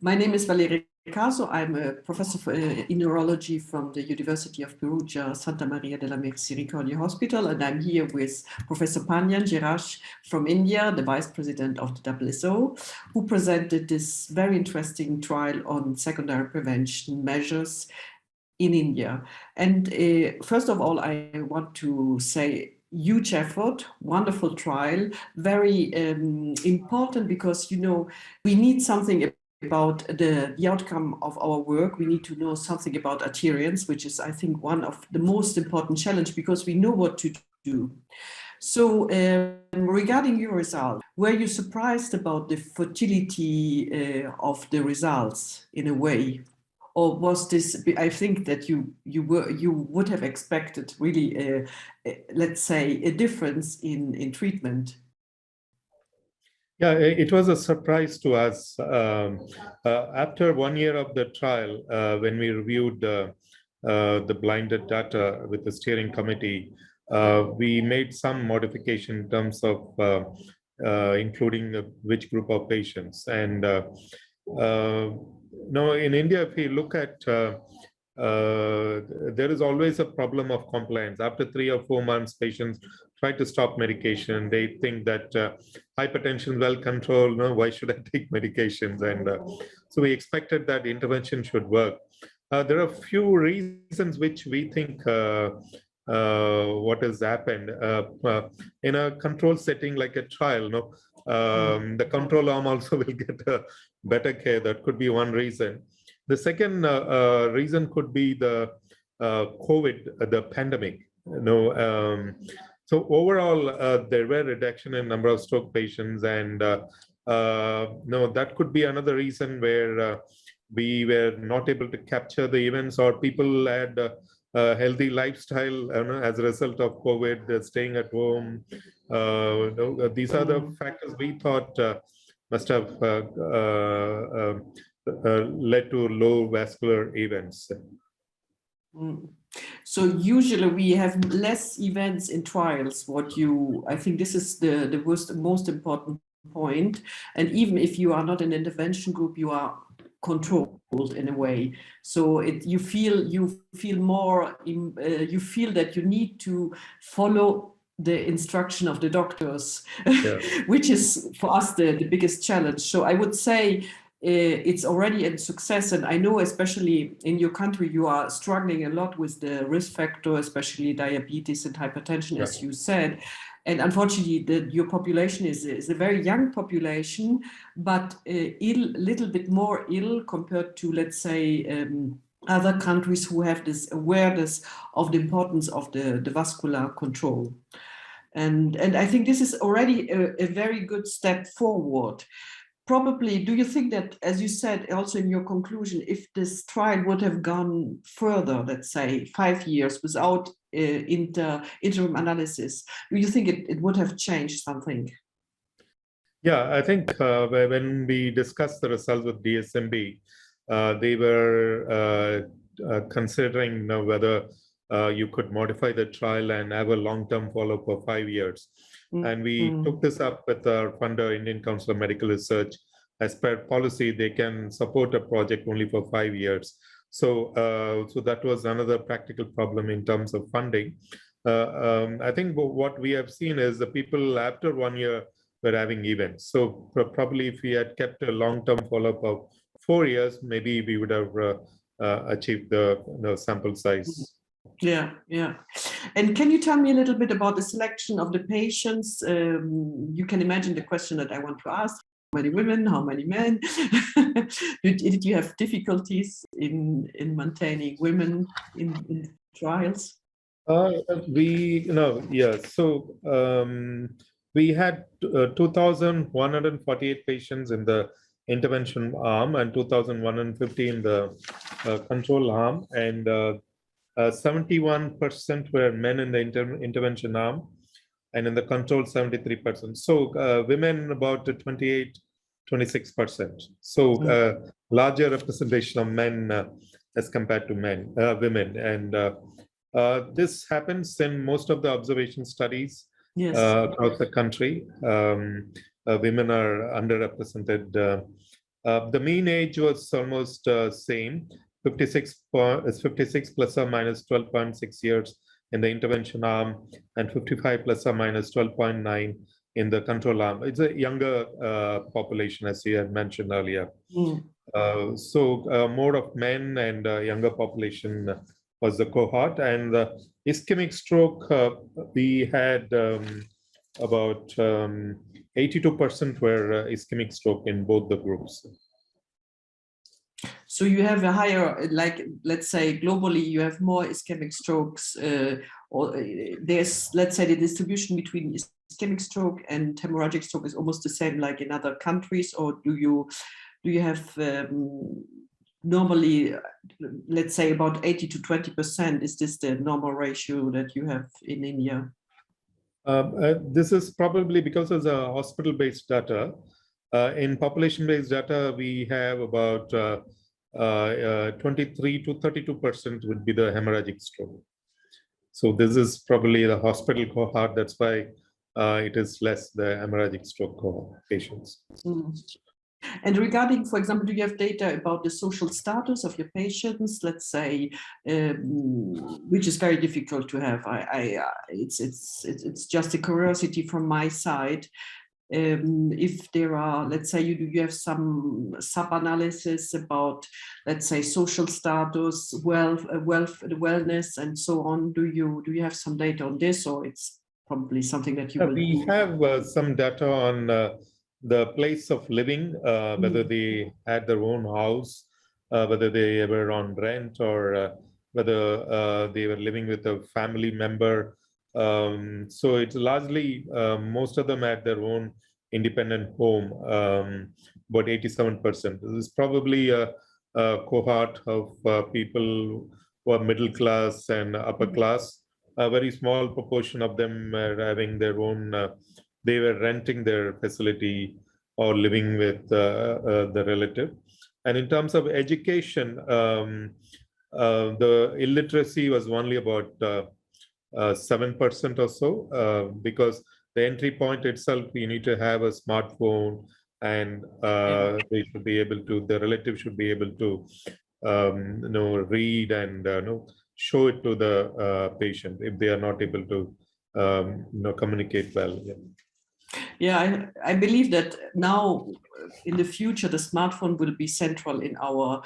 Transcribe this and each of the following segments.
My name is Valeria Caso. I'm a professor in neurology from the University of Perugia, Santa Maria della Misericordia Hospital, and I'm here with Professor Pandian Jeyaraj from India, the Vice President of the WSO, who presented this very interesting trial on secondary prevention measures in India. And first of all, I want to say huge effort, wonderful trial, very important because, you know, we need something about the outcome of our work. We need to know something about adherence, which is, I think, one of the most important challenge because we know what to do. So regarding your results, were you surprised about the fertility of the results in a way? Or was this, I think that you would have expected really, let's say, a difference in treatment? Yeah, it was a surprise to us. After 1 year of the trial, when we reviewed the blinded data with the steering committee, we made some modification in terms of including which group of patients. And no, in India, if we look at, there is always a problem of compliance. After 3 or 4 months, patients try to stop medication. They think that hypertension well controlled, no, why should I take medications? And so we expected that intervention should work. There are a few reasons which we think what has happened. In a control setting like a trial, no, the control arm also will get a better care. That could be one reason. The second reason could be the COVID, the pandemic. You know, so overall, there were reduction in number of stroke patients, and no, that could be another reason where we were not able to capture the events, or people had a healthy lifestyle as a result of COVID, staying at home. No, these are the factors we thought must have led to low vascular events. So usually we have less events in trials. I think this is the most important point. And even if you are not an intervention group, you are controlled in a way. So you feel more, you feel that you need to follow the instruction of the doctors, yeah. Which is for us the biggest challenge. So I would say it's already a success, and I know especially in your country you are struggling a lot with the risk factor, especially diabetes and hypertension, as you said. And unfortunately, your population is a very young population, but little bit more ill compared to, let's say, other countries who have this awareness of the importance of the vascular control. And I think this is already a very good step forward. Probably, do you think that, as you said also in your conclusion, if this trial would have gone further, let's say 5 years without interim analysis, do you think it would have changed something? Yeah, I think when we discussed the results with DSMB, they were considering whether you could modify the trial and have a long-term follow-up for 5 years. And we took this up with our funder, Indian Council of Medical Research. As per policy, they can support a project only for 5 years. So, so that was another practical problem in terms of funding. I think what we have seen is the people after 1 year were having events. So probably if we had kept a long-term follow-up of 4 years, maybe we would have achieved the sample size. Yeah, yeah. And can you tell me a little bit about the selection of the patients? You can imagine the question that I want to ask. How many women, how many men? Did you have difficulties in maintaining women in trials? Yeah. So we had 2,148 patients in the intervention arm and 2,150 in the control arm, and 71% were men in the intervention arm, and in the control 73%. So women about 26%. So larger representation of men as compared to women. And this happens in most of the observation studies across the country. Women are underrepresented The mean age was almost same, 56 plus or minus 12.6 years in the intervention arm, and 55 plus or minus 12.9 in the control arm. It's a younger population, as you had mentioned earlier. Mm. So more of men and younger population was the cohort. And ischemic stroke, we had about 82% were ischemic stroke in both the groups. So you have a higher, like, let's say globally, you have more ischemic strokes, or there's, let's say, the distribution between ischemic stroke and hemorrhagic stroke is almost the same like in other countries, or do you have normally, let's say about 80 to 20%? Is this the normal ratio that you have in India? This is probably because of the hospital-based data. In population-based data, we have about 23 to 32% would be the hemorrhagic stroke. So this is probably the hospital cohort. That's why it is less the hemorrhagic stroke cohort patients. Mm. And regarding, for example, do you have data about the social status of your patients? Let's say, which is very difficult to have. It's just a curiosity from my side. If there are, let's say, you have some sub-analysis about, let's say, social status, wellness, and so on. Do you have some data on this, or it's probably something that you will? We have some data on the place of living, whether they had their own house, whether they were on rent, or whether they were living with a family member. So it's largely, most of them had their own independent home, about 87%. This is probably a cohort of people who are middle class and upper class. A very small proportion of them were having their own, they were renting their facility or living with the relative. And in terms of education, the illiteracy was only about 7% or so, because the entry point itself, you need to have a smartphone, and they should be able to, the relative should be able to read and show it to the patient if they are not able to communicate well. Yeah, I believe that now in the future, the smartphone will be central in our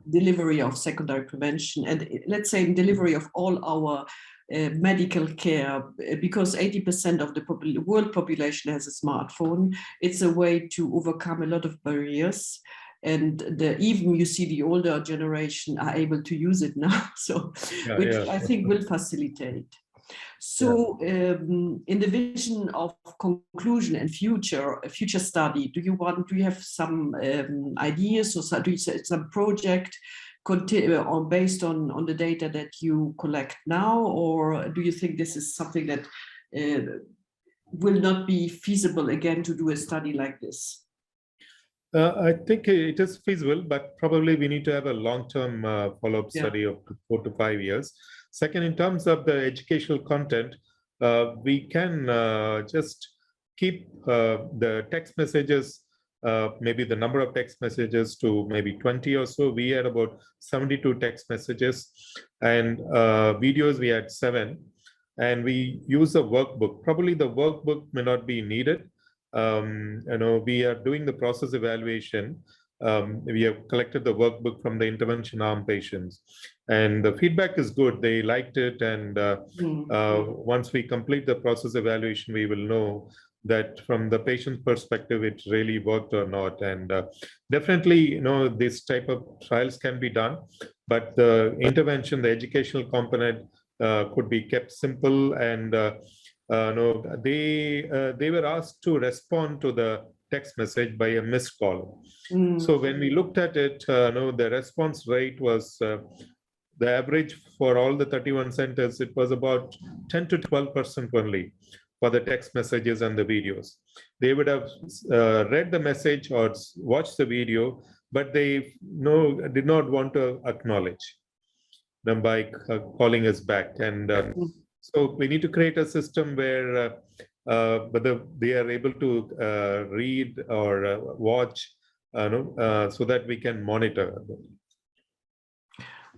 delivery of secondary prevention, and let's say in delivery of all our medical care, because 80% of the world population has a smartphone. It's a way to overcome a lot of barriers. And even you see the older generation are able to use it now, so which I think will facilitate. So in the vision of conclusion and future study, do you have some ideas, or do you say some project based on the data that you collect now, or do you think this is something that will not be feasible again to do a study like this? I think it is feasible, but probably we need to have a long-term follow-up study of 4 to 5 years. Second, in terms of the educational content, we can just keep the text messages, maybe the number of text messages to maybe 20 or so. We had about 72 text messages, and videos we had 7. And we use a workbook. Probably the workbook may not be needed. We are doing the process evaluation. We have collected the workbook from the intervention arm patients, and the feedback is good. They liked it, and once we complete the process evaluation, we will know that from the patient's perspective, it really worked or not. And definitely, this type of trials can be done, but the intervention, the educational component could be kept simple. And they were asked to respond to the text message by a missed call. So when we looked at it, the response rate was the average for all the 31 centers. It was about 10 to 12% only for the text messages and the videos. They would have read the message or watched the video, but they did not want to acknowledge them by calling us back. And so we need to create a system where whether they are able to read or watch so that we can monitor.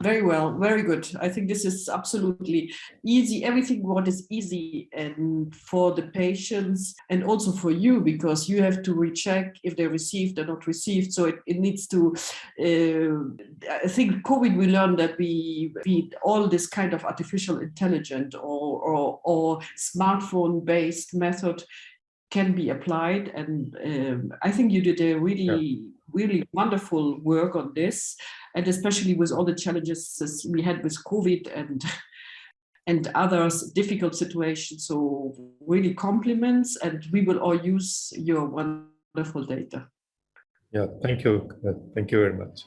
Very well, very good. I think this is absolutely easy. Everything what is easy and for the patients and also for you, because you have to recheck if they received or not received. So it needs to, I think COVID, we learned that we all this kind of artificial intelligence or smartphone-based method can be applied. And I think you did a really wonderful work on this, and especially with all the challenges we had with COVID and others difficult situations. So really compliments, and we will all use your wonderful data. Yeah, thank you. Thank you very much.